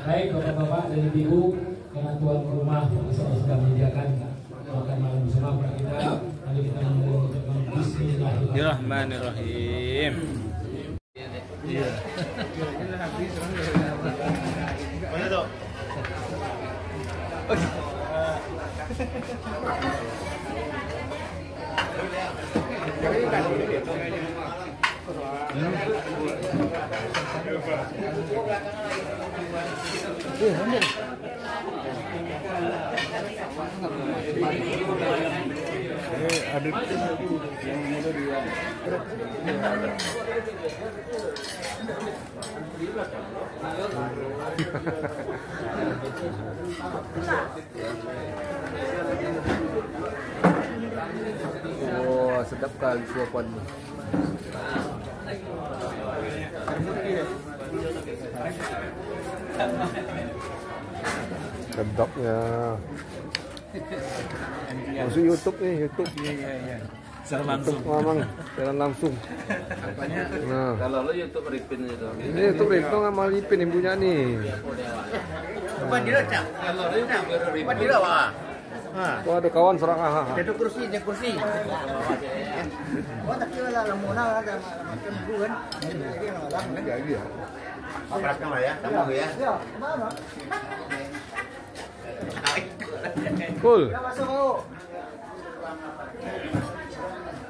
Baik, Bapak-bapak dan Ibu, karena tuan rumah sudah menyediakan makan malam bersama kita. Mari kita mengucapkan Bismillahirrahmanirrahim. Iya. Mana tuh? Ada yang muda dia. Oh, sedap kali suapannya. Sedapnya. Masuk YouTube nih, YouTube. Iya. Secara langsung. Mamang, secara langsung. Nah, Kalau lo YouTube Ripin itu. ini YouTube itu sama Lipin yang punya nih. Bukan dia, Cak. Kalau lo YouTube Ripin. Bukan dia, Pak. Tuh ada kawan serang Ada kursi. Oh, tak kira lah muna ada macam bukan. Jadi orang Ya iya. Pakraskan lah ya, kamu ya. ya, mana? Cool. Ya masuk mau.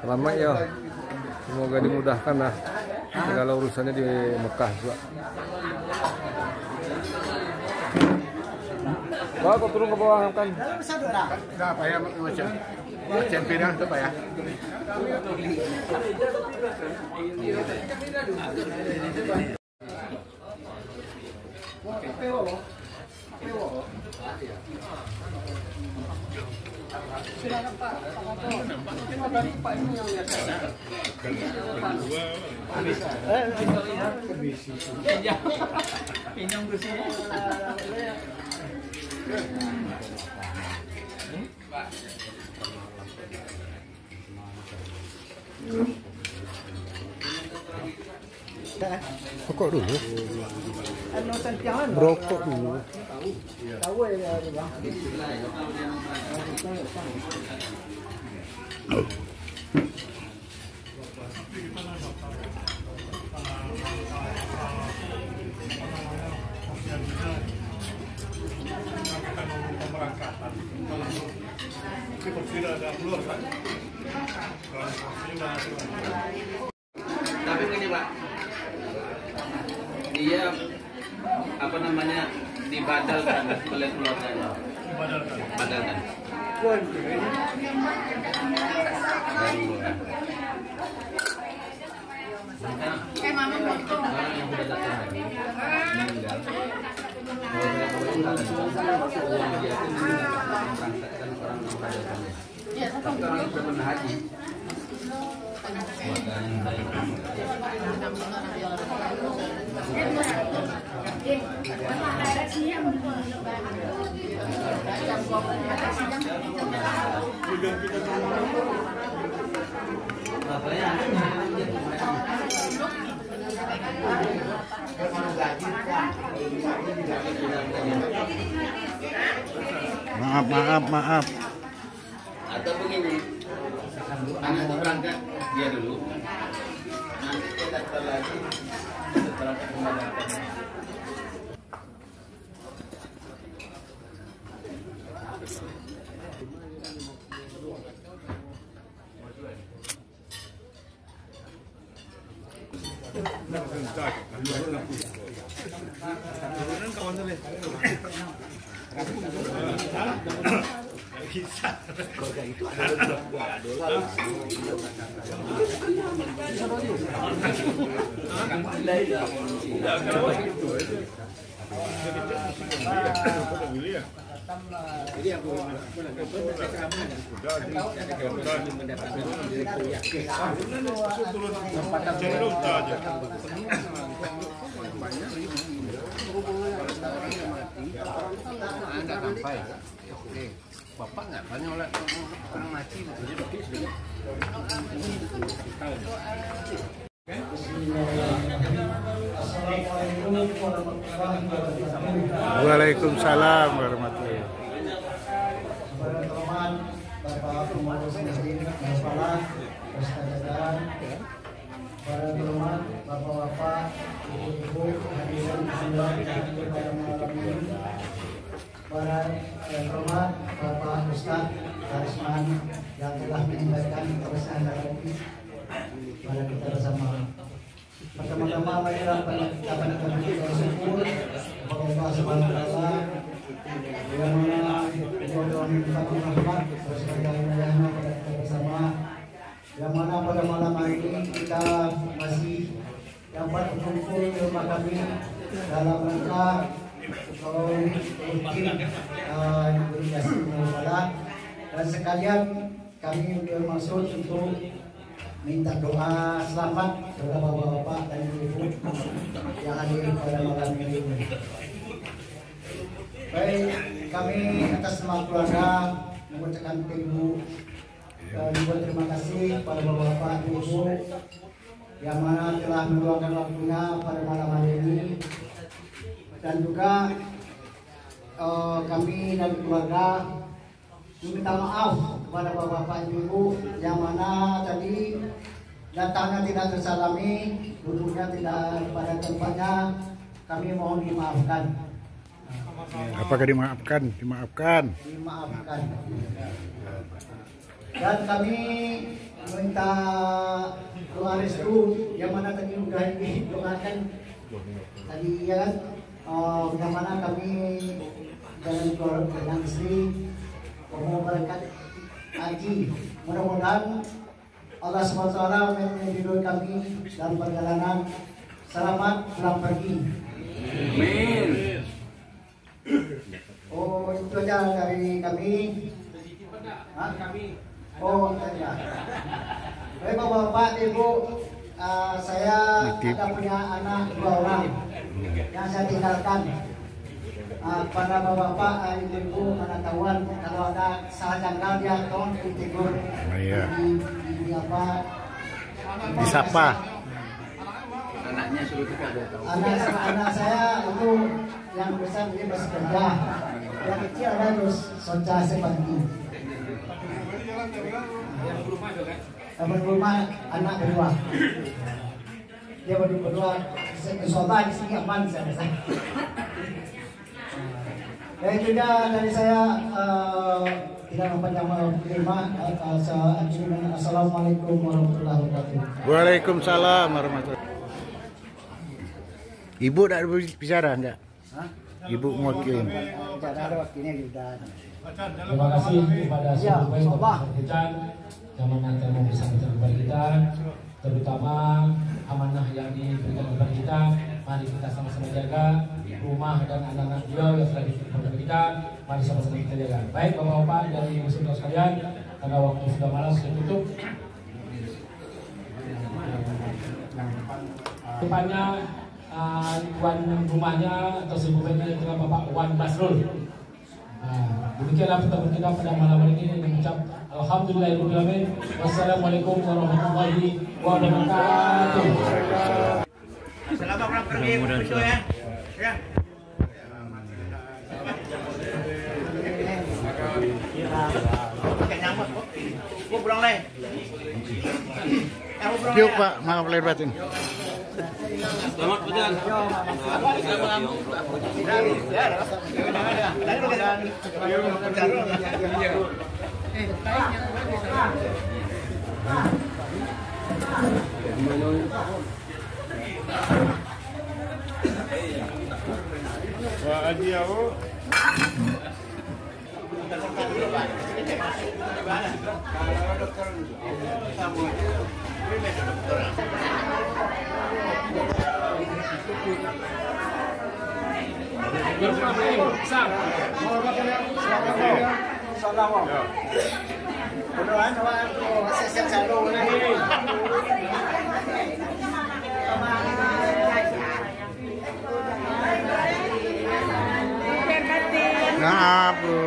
Ramai ya. Semoga dimudahkan lah segala urusannya di Mekah juga. Wah, kau turun ke bawah kan? Bisa dah. Enggak apa ya macam. Macam pirang tu Pak ya. Silakan Pak. Pinjam kursinya. Rokok dulu. Anu santiangan. Rokok dulu. Tahu ya, Bang. Tapi begini Pak, dia apa namanya dibadalkan oleh keluarganya. Badalkan. Mama potong. Orang yang sudah datang lagi meninggal. Kalau saya tahu dia itu memberangkatkan orang yang badalkannya. Tapi orang yang sudah pernah haji, keluarganya dari Maaf. atau begini, anak itu berangkat dia dulu, nanti dia daftar lagi setelah pemadatannya. Bapak nggak banyak oleh orang ngaji. Waalaikumsalam warahmatullahi wabarakatuh. Bapak pengurus masjid Nasrallah, Ustaz, para terhormat bapak-bapak, ibu-ibu, hadirin hadirat pada malam ini, para terhormat bapak Ustaz Arisman yang telah menyampaikan pesan dari pada kita bersama. Pertama-tama marilah kita bersyukur kepada Allah Subhanahu wa taala yang mana Allah melimpahkan rahmat beserta hidayahnya kepada kita bersama, yang mana pada malam hari ini kita masih dapat berkumpul di rumah kami dalam rangka dan sekalian kami bermaksud untuk minta doa selamat kepada bapak-bapak dan ibu yang hadir pada malam ini. Baik, kami atas nama keluarga mengucapkan terima kasih pada bapak-bapak dan ibu yang mana telah meluangkan waktunya pada malam hari ini, dan juga kami dari keluarga meminta maaf kepada bapak-bapak ibu yang mana tadi datangnya tidak tersalami, duduknya tidak pada tempatnya, kami mohon dimaafkan. Apakah dimaafkan? Dimaafkan. Dan kami minta doa restu yang mana tadi sudah didoakan tadi ya kan, yang mana kami dengan keluarga dengan istri mau berangkat haji. Mudah-mudahan Allah SWT meridhoi kami dalam perjalanan, selamat pulang pergi. Amin. Oh, itu aja dari kami. Oh, ya. Baik Bapak, Ibu, saya ada punya anak 2 orang yang saya tinggalkan. Pada Bapak, Ibu, pengetahuan kalau ada salah janggal dia tolong ditegur. Iya. Di apa? Disapa. Anaknya suruh kita tahu. Anak saya itu yang besar dia masih kerja, yang kecil ada terus soca sepanti. Yang berumah anak berdua. Dia berdua soca di sini aman saya rasa. Ya itu dia dari saya, tidak mempanjang terima. Assalamualaikum warahmatullahi wabarakatuh. Waalaikumsalam warahmatullahi. Ibu tak bicara enggak? Ibu mewakili. Ada wakilnya juga. Terima kasih kepada seluruh Bapak Hujan yang menanti membesarkan kepada kita, terutama amanah yang diberikan kepada kita. Mari kita sama-sama jaga rumah dan anak-anak beliau yang telah diberikan kepada kita. Mari sama-sama kita jaga. Baik Bapak-bapak dari saudara sekalian, karena waktu sudah malam sudah tutup. Depannya tuan rumahnya atau sebelumnya dengan Bapak Wan Basrul. Demikianlah pertemuan kita pada malam hari ini dengan ucap alhamdulillahirobbilalamin. Wassalamualaikum warahmatullahi wabarakatuh. Selamat pulang pergi itu ya. Ya. Kayak nyamuk kok. Gua pulang leh. Yuk Pak, maaf lahir batin. Selamat berjalan. Pak Haji aku. Nah, Bu.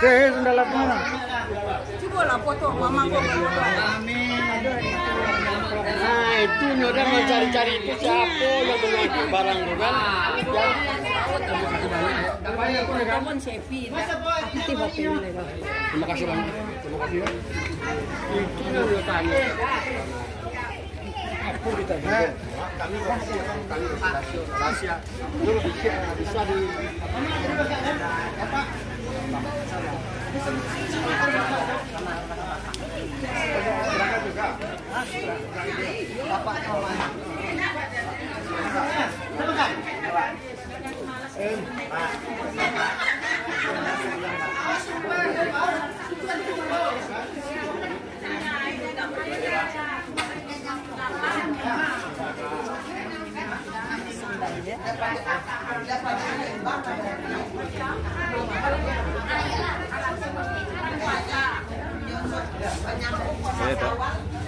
Sendal apa? Coba lah foto mama kau. Nah itu udah mau cari-cari itu siapa yang mengaku barang itu kan? Kamu Sepi, tiba-tiba pilih. Terima kasih banyak. Terima kasih ya. Itu yang gue tanya. Aku ditanya. Kami rahasia. Dulu bisa di apa?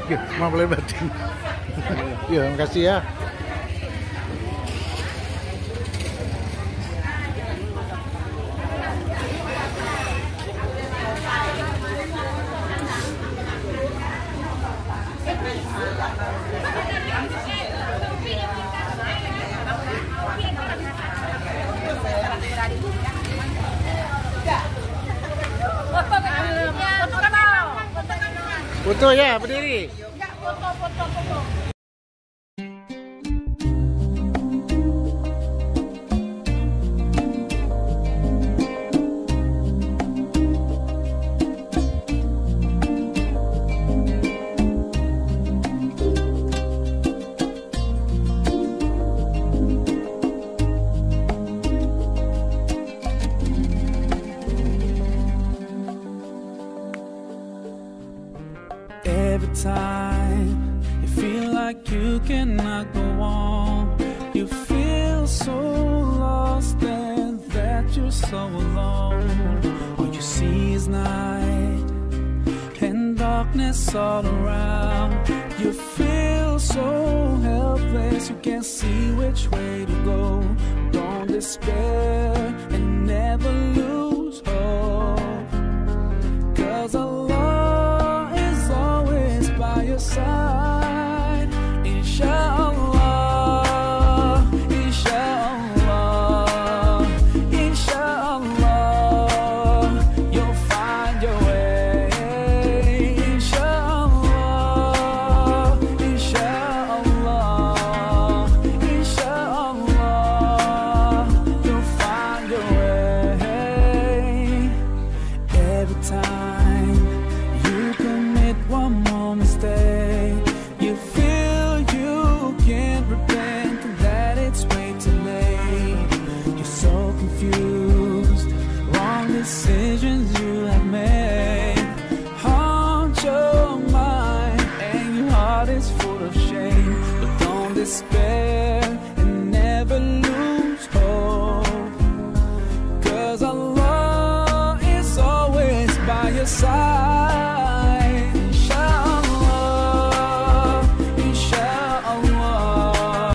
Ya, mau boleh batin. Ya, makasih ya. Foto ya, berdiri. Every time you feel like you cannot go on, you feel so lost and that you're so alone. All you see is night and darkness all around. You feel so helpless, you can't see which way to go. Don't despair and never lose hope, 'cause Allah is always by your side. Inshallah, inshallah, inshallah, you'll find your way. Inshallah, inshallah, inshallah, you'll find your way. Every time you commit one more mistake, you feel you can't repent and that it's way too late. You're so confused, wrong decisions you have made haunt your mind and your heart is full of shame. But don't despair and never lose hope, 'cause Allah is always by your side.